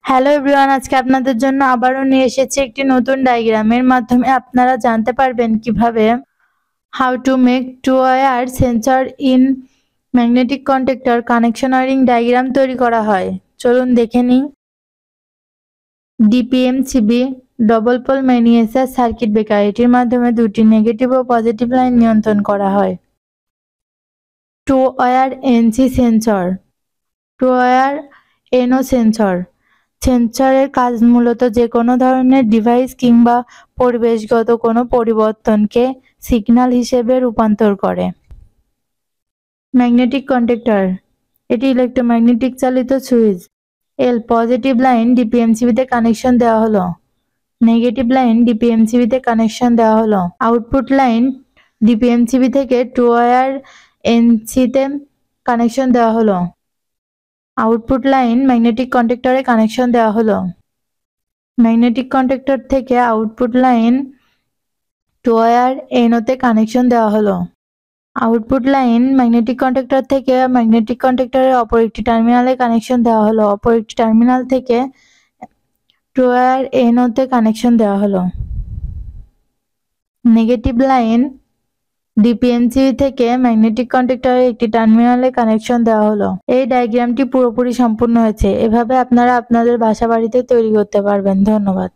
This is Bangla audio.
হ্যালো এভরিওয়ান, আজকে আপনাদের জন্য আবারও নিয়ে এসেছি একটি নতুন ডায়াগ্রামের মাধ্যমে আপনারা জানতে পারবেন কিভাবে how to make two wire sensor in magnetic contactor connection wiring diagram তৈরি করা হয়। চলুন দেখে নিই। DPMCB double pole miniature circuit breaker, এটির মাধ্যমে দুটি নেগেটিভ ও পজিটিভ লাইন নিয়ন্ত্রণ করা হয়। Two wire NC sensor, two wire NO sensor. সেন্সরের কাজ মূলত যে কোনো ধরনের ডিভাইস কিংবা পরিবেশগত কোনো পরিবর্তনকে সিগন্যাল হিসেবে রূপান্তর করে। ম্যাগনেটিক কন্ট্যাক্টর, এটি ইলেকট্রোম্যাগনেটিক চালিত সুইচ। এল পজিটিভ লাইন ডিপিএমসিবিতে কানেকশন দেওয়া হলো, নেগেটিভ লাইন ডিপিএমসিবিতে কানেকশন দেওয়া হলো। আউটপুট লাইন ডিপিএমসিবি থেকে টু ওয়্যার এনসিতে কানেকশন দেওয়া হলো। আউটপুট লাইন ম্যাগনেটিক কন্ট্যাক্টরে কানেকশন দেওয়া হলো। ম্যাগনেটিক কন্ট্যাক্টর থেকে আউটপুট লাইন টু ওয়্যার এনওতে কানেকশন দেওয়া হলো। আউটপুট লাইন ম্যাগনেটিক কন্ট্যাক্টর থেকে ম্যাগনেটিক কন্ট্যাক্টরের অপর একটি টার্মিনালে কানেকশন দেওয়া হলো। অপর একটি টার্মিনাল থেকে টু ওয়্যার এনওতে কানেকশন দেওয়া হলো। নেগেটিভ লাইন ডিপিএমসিবি থেকে ম্যাগনেটিক কন্ট্যাক্টরের একটি টার্মিনালে কানেকশন দেওয়া হলো। এই ডায়াগ্রামটি পুরোপুরি সম্পূর্ণ হয়েছে। এভাবে আপনারা আপনাদের বাসা বাড়িতে তৈরি করতে পারবেন। ধন্যবাদ।